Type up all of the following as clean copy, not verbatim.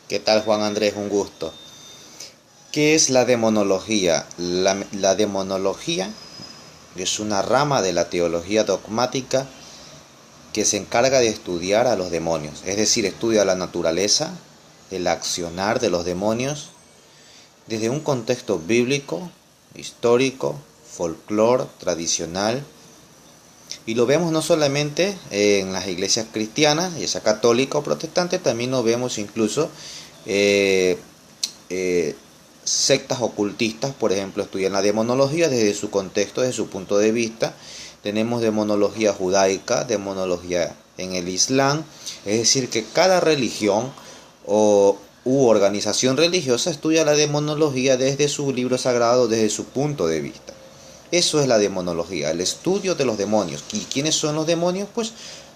¿Qué tal, Juan Andrés? Un gusto. ¿Qué es la demonología? La demonología es una rama de la teología dogmática que se encarga de estudiar a los demonios, es decir, estudia la naturaleza, el accionar de los demonios, desde un contexto bíblico, histórico, folclore, tradicional, y lo vemos no solamente en las iglesias cristianas, ya sea católica o protestante, también lo vemos incluso eh, eh, sectas ocultistas, por ejemplo, estudian la demonología desde su contexto, desde su punto de vista. Tenemos demonología judaica, demonología en el Islam, es decir, que cada religión u organización religiosa estudia la demonología desde su libro sagrado, desde su punto de vista. Eso es la demonología, el estudio de los demonios. ¿Y quiénes son los demonios? Pues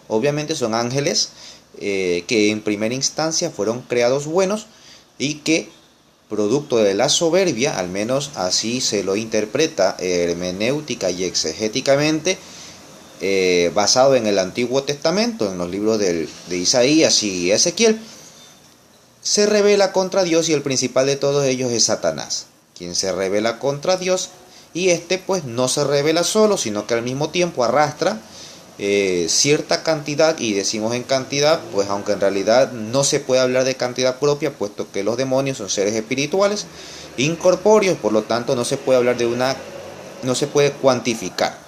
obviamente son ángeles que en primera instancia fueron creados buenos y que producto de la soberbia, al menos así se lo interpreta hermenéutica y exegéticamente, basado en el Antiguo Testamento, en los libros de Isaías y Ezequiel, se rebela contra Dios y el principal de todos ellos es Satanás, quien se rebela contra Dios y este pues no se rebela solo, sino que al mismo tiempo arrastra cierta cantidad, y decimos en cantidad, pues aunque en realidad no se puede hablar de cantidad propia, puesto que los demonios son seres espirituales, incorpóreos, por lo tanto no se puede hablar de no se puede cuantificar.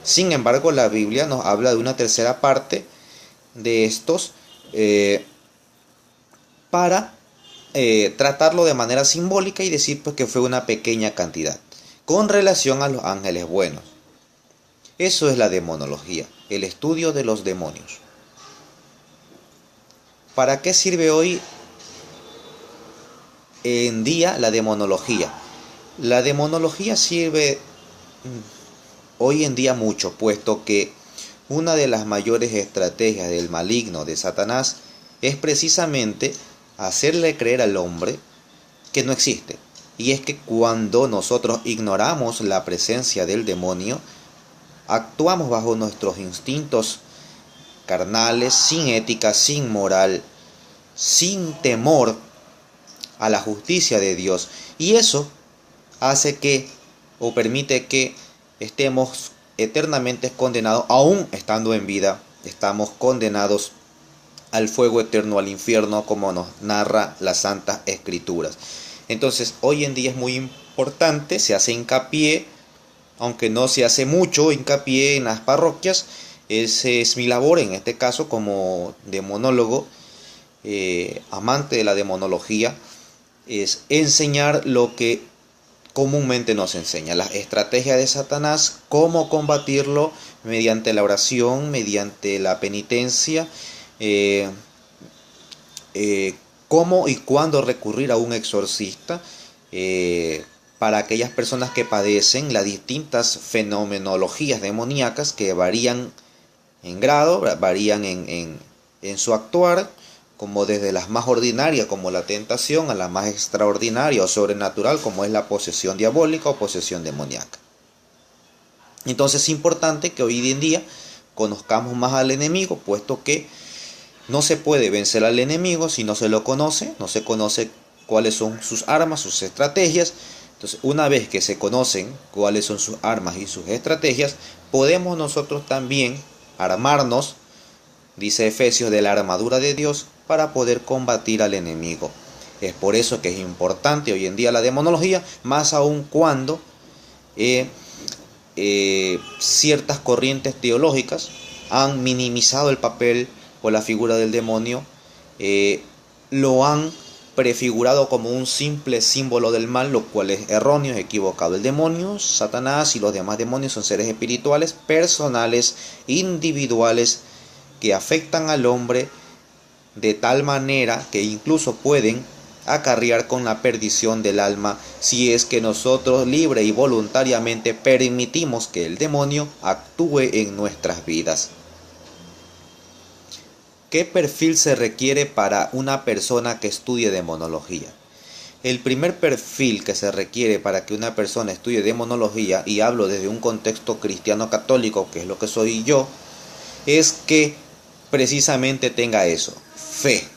Sin embargo, la Biblia nos habla de una tercera parte de estos para tratarlo de manera simbólica y decir pues que fue una pequeña cantidad con relación a los ángeles buenos. Eso es la demonología, el estudio de los demonios. ¿Para qué sirve hoy en día la demonología? La demonología sirve hoy en día mucho, puesto que una de las mayores estrategias del maligno de Satanás es precisamente hacerle creer al hombre que no existe. Y es que cuando nosotros ignoramos la presencia del demonio, actuamos bajo nuestros instintos carnales, sin ética, sin moral, sin temor a la justicia de Dios. Y eso hace que, o permite que estemos eternamente condenados, aún estando en vida, estamos condenados al fuego eterno, al infierno, como nos narra las Santas Escrituras. Entonces, hoy en día es muy importante, se hace hincapié, aunque no se hace mucho hincapié en las parroquias. Esa es mi labor en este caso como demonólogo, amante de la demonología, es enseñar lo que comúnmente nos enseña, las estrategias de Satanás, cómo combatirlo mediante la oración, mediante la penitencia, eh, cómo y cuándo recurrir a un exorcista, para aquellas personas que padecen las distintas fenomenologías demoníacas que varían en grado, varían en su actuar, como desde las más ordinarias como la tentación a la más extraordinaria o sobrenatural como es la posesión diabólica o posesión demoníaca. Entonces es importante que hoy en día conozcamos más al enemigo, puesto que no se puede vencer al enemigo si no se lo conoce, no se conoce cuáles son sus armas, sus estrategias. Entonces, una vez que se conocen cuáles son sus armas y sus estrategias, podemos nosotros también armarnos, dice Efesios, de la armadura de Dios para poder combatir al enemigo. Es por eso que es importante hoy en día la demonología, más aún cuando ciertas corrientes teológicas han minimizado el papel o la figura del demonio, lo han prefigurado como un simple símbolo del mal, lo cual es erróneo, es equivocado. El demonio, Satanás y los demás demonios son seres espirituales, personales, individuales, que afectan al hombre de tal manera que incluso pueden acarrear con la perdición del alma si es que nosotros libre y voluntariamente permitimos que el demonio actúe en nuestras vidas. ¿Qué perfil se requiere para una persona que estudie demonología? El primer perfil que se requiere para que una persona estudie demonología, y hablo desde un contexto cristiano católico, que es lo que soy yo, es que precisamente tenga eso, fe.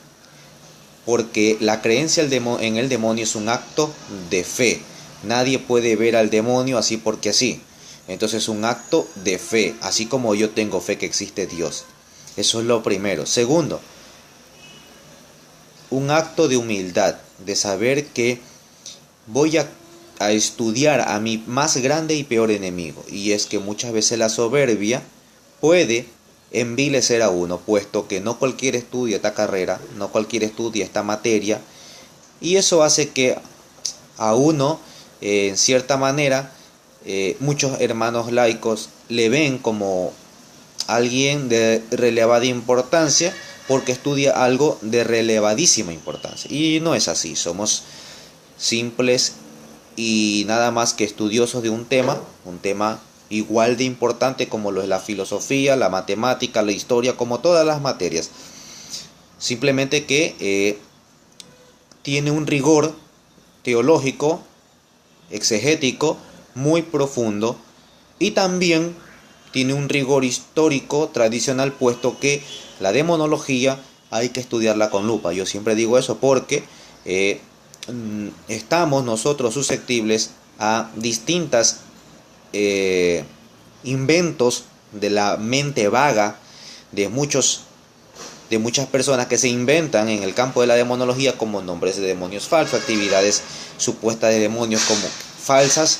porque la creencia en el demonio es un acto de fe. Nadie puede ver al demonio así porque así. Entonces es un acto de fe, así como yo tengo fe que existe Dios. Eso es lo primero. Segundo, un acto de humildad, de saber que voy a estudiar a mi más grande y peor enemigo. Y es que muchas veces la soberbia puede envilecer a uno, puesto que no cualquiera estudia esta carrera, no cualquiera estudia esta materia, y eso hace que a uno, en cierta manera, muchos hermanos laicos le ven como alguien de relevada importancia porque estudia algo de relevadísima importancia. Y no es así, somos simples y nada más que estudiosos de un tema igual de importante como lo es la filosofía, la matemática, la historia, como todas las materias. Simplemente que tiene un rigor teológico, exegético, muy profundo, y también tiene un rigor histórico tradicional, puesto que la demonología hay que estudiarla con lupa. Yo siempre digo eso porque estamos nosotros susceptibles a distintas inventos de la mente vaga de muchas personas que se inventan en el campo de la demonología como nombres de demonios falsos, actividades supuestas de demonios como falsas.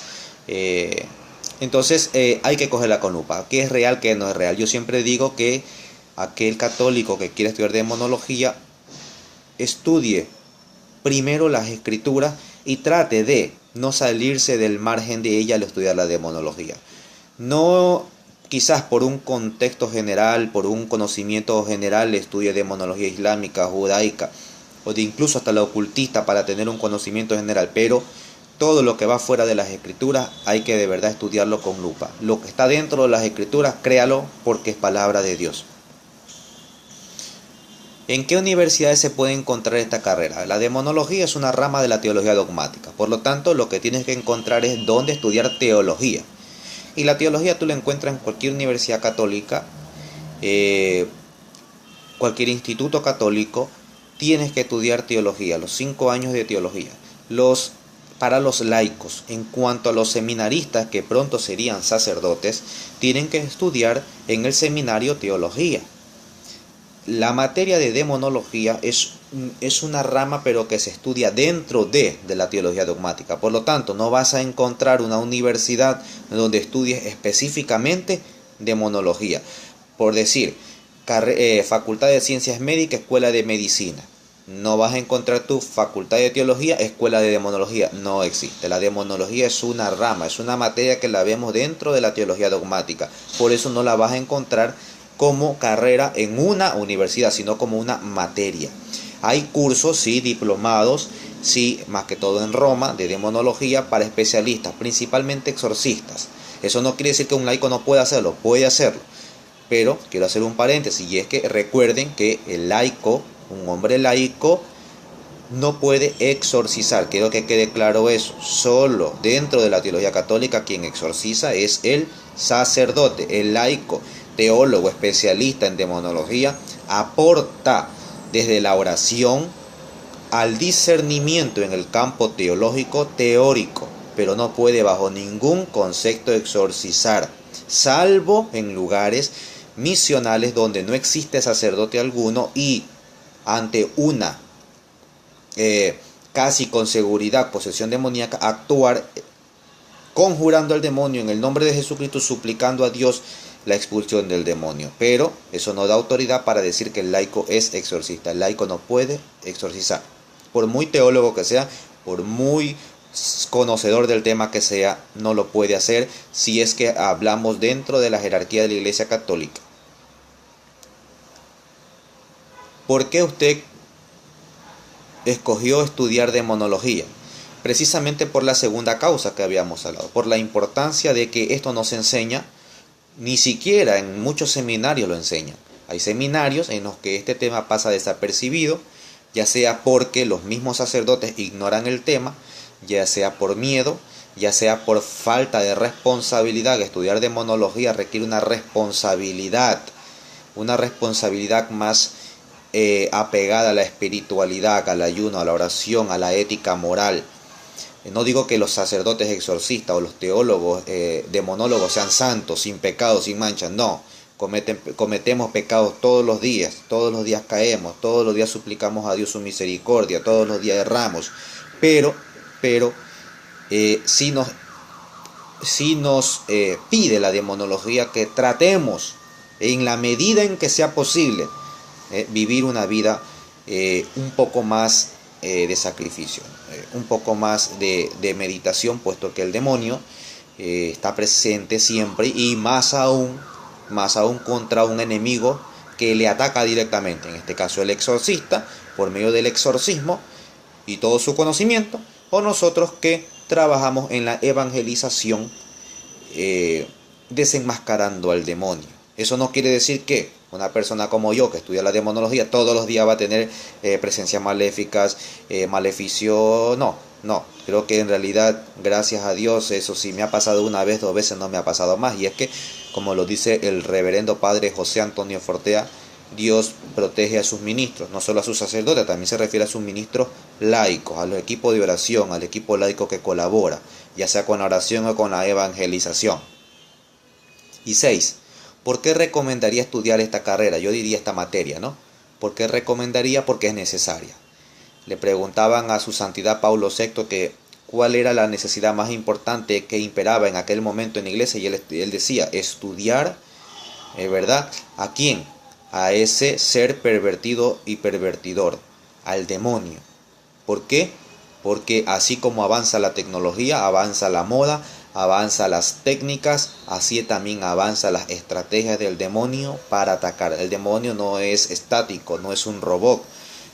Entonces hay que cogerla con lupa. ¿Qué es real, qué no es real? Yo siempre digo que aquel católico que quiere estudiar demonología estudie primero las escrituras y trate de no salirse del margen de ella al estudiar la demonología. No quizás por un contexto general, por un conocimiento general, estudie demonología islámica, judaica, o de incluso hasta la ocultista para tener un conocimiento general, pero todo lo que va fuera de las escrituras hay que de verdad estudiarlo con lupa. Lo que está dentro de las escrituras, créalo porque es palabra de Dios. ¿En qué universidades se puede encontrar esta carrera? La demonología es una rama de la teología dogmática, por lo tanto lo que tienes que encontrar es dónde estudiar teología. Y la teología tú la encuentras en cualquier universidad católica, cualquier instituto católico. Tienes que estudiar teología, los 5 años de teología. Para los laicos, en cuanto a los seminaristas que pronto serían sacerdotes, tienen que estudiar en el seminario teología. La materia de demonología es una rama pero que se estudia dentro de la teología dogmática. Por lo tanto, no vas a encontrar una universidad donde estudies específicamente demonología. Por decir, Facultad de Ciencias Médicas, Escuela de Medicina. No vas a encontrar tu Facultad de Teología, Escuela de Demonología. No existe. La demonología es una rama, es una materia que la vemos dentro de la teología dogmática. Por eso no la vas a encontrar como carrera en una universidad, sino como una materia. Hay cursos, sí, diplomados, sí, más que todo en Roma, de demonología para especialistas, principalmente exorcistas. Eso no quiere decir que un laico no pueda hacerlo, puede hacerlo. Pero quiero hacer un paréntesis, y es que recuerden que el laico, un hombre laico, no puede exorcizar. Quiero que quede claro eso. Solo dentro de la teología católica quien exorciza es el sacerdote. El laico, teólogo, especialista en demonología, aporta desde la oración al discernimiento en el campo teológico teórico, pero no puede bajo ningún concepto exorcizar, salvo en lugares misionales donde no existe sacerdote alguno y ante una casi con seguridad posesión demoníaca, actuar conjurando al demonio en el nombre de Jesucristo, suplicando a Dios la expulsión del demonio. Pero eso no da autoridad para decir que el laico es exorcista. El laico no puede exorcizar, por muy teólogo que sea, por muy conocedor del tema que sea, no lo puede hacer si es que hablamos dentro de la jerarquía de la Iglesia Católica. ¿Por qué usted escogió estudiar demonología? Precisamente por la segunda causa que habíamos hablado, por la importancia de que esto no se enseña, ni siquiera en muchos seminarios lo enseñan. Hay seminarios en los que este tema pasa desapercibido, ya sea porque los mismos sacerdotes ignoran el tema, ya sea por miedo, ya sea por falta de responsabilidad. Estudiar demonología requiere una responsabilidad más apegada a la espiritualidad, al ayuno, a la oración, a la ética moral. No digo que los sacerdotes exorcistas o los teólogos demonólogos sean santos, sin pecado, sin mancha, no. Cometemos pecados todos los días caemos, todos los días suplicamos a Dios su misericordia, todos los días erramos, pero sí nos pide la demonología que tratemos, en la medida en que sea posible, vivir una vida un poco más de sacrificio, un poco más de meditación, puesto que el demonio está presente siempre, y más aún contra un enemigo que le ataca directamente, en este caso el exorcista, por medio del exorcismo y todo su conocimiento, o nosotros que trabajamos en la evangelización, desenmascarando al demonio. Eso no quiere decir que una persona como yo, que estudia la demonología, todos los días va a tener presencias maléficas, maleficio. No, creo que en realidad, gracias a Dios, eso sí me ha pasado una vez, 2 veces, no me ha pasado más. Y es que, como lo dice el reverendo padre José Antonio Fortea, Dios protege a sus ministros, no solo a sus sacerdotes, también se refiere a sus ministros laicos, a los equipos de oración, al equipo laico que colabora, ya sea con la oración o con la evangelización. Y 6. ¿Por qué recomendaría estudiar esta carrera? Yo diría esta materia, ¿no? ¿Por qué recomendaría? Porque es necesaria. Le preguntaban a su santidad Pablo VI que cuál era la necesidad más importante que imperaba en aquel momento en la iglesia, y él decía, estudiar, ¿verdad? ¿A quién? A ese ser pervertido y pervertidor, al demonio. ¿Por qué? Porque así como avanza la tecnología, avanza la moda, avanza las técnicas, así también avanza las estrategias del demonio para atacar. El demonio no es estático, no es un robot,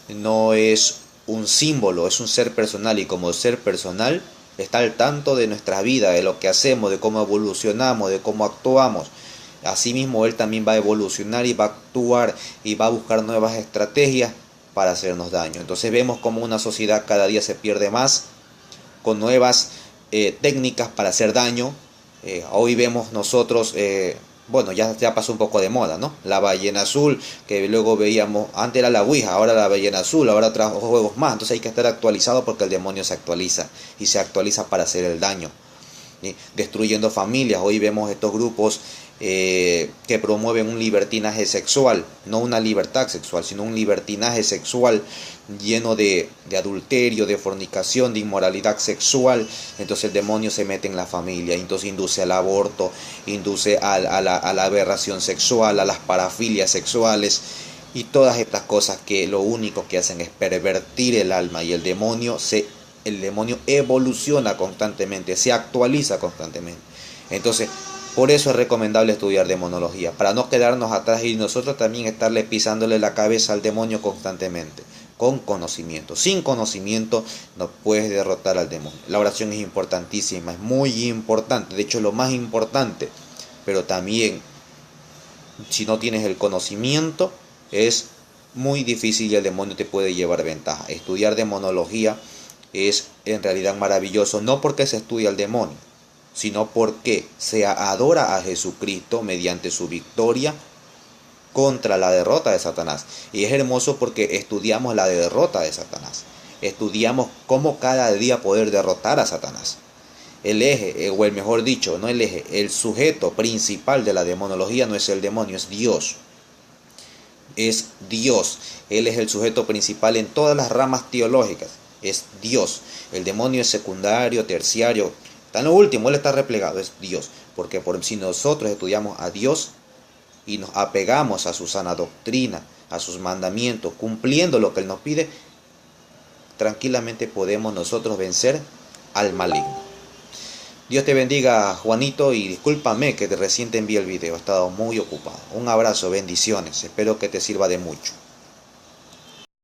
no es un símbolo, es un ser personal, y como ser personal está al tanto de nuestra vida, de lo que hacemos, de cómo evolucionamos, de cómo actuamos. Asimismo, él también va a evolucionar y va a actuar y va a buscar nuevas estrategias para hacernos daño. Entonces vemos cómo una sociedad cada día se pierde más con nuevas técnicas para hacer daño. Hoy vemos nosotros, bueno, ya pasó un poco de moda, ¿no? La ballena azul, que luego veíamos, antes era la Ouija, ahora la ballena azul, ahora otros juegos más. Entonces hay que estar actualizado, porque el demonio se actualiza, y se actualiza para hacer el daño, ¿sí? Destruyendo familias. Hoy vemos estos grupos que promueven un libertinaje sexual, no una libertad sexual, sino un libertinaje sexual lleno de adulterio, de fornicación, de inmoralidad sexual. Entonces el demonio se mete en la familia, entonces induce al aborto, induce a la aberración sexual, a las parafilias sexuales, y todas estas cosas que lo único que hacen es pervertir el alma, y el demonio evoluciona constantemente, se actualiza constantemente. Entonces, por eso es recomendable estudiar demonología, para no quedarnos atrás y nosotros también estarle pisándole la cabeza al demonio constantemente, con conocimiento. Sin conocimiento no puedes derrotar al demonio. La oración es importantísima, es muy importante, de hecho es lo más importante, pero también si no tienes el conocimiento es muy difícil y el demonio te puede llevar ventaja. Estudiar demonología es en realidad maravilloso, no porque se estudia al demonio, sino porque se adora a Jesucristo mediante su victoria contra la derrota de Satanás. Y es hermoso porque estudiamos la derrota de Satanás. Estudiamos cómo cada día poder derrotar a Satanás. El eje, o el mejor dicho, no el eje, el sujeto principal de la demonología no es el demonio, es Dios. Es Dios. Él es el sujeto principal en todas las ramas teológicas. Es Dios. El demonio es secundario, terciario. Está en lo último, él está replegado, es Dios. Porque si nosotros estudiamos a Dios y nos apegamos a su sana doctrina, a sus mandamientos, cumpliendo lo que él nos pide, tranquilamente podemos nosotros vencer al maligno. Dios te bendiga, Juanito, y discúlpame que recién te envié el video, he estado muy ocupado. Un abrazo, bendiciones, espero que te sirva de mucho.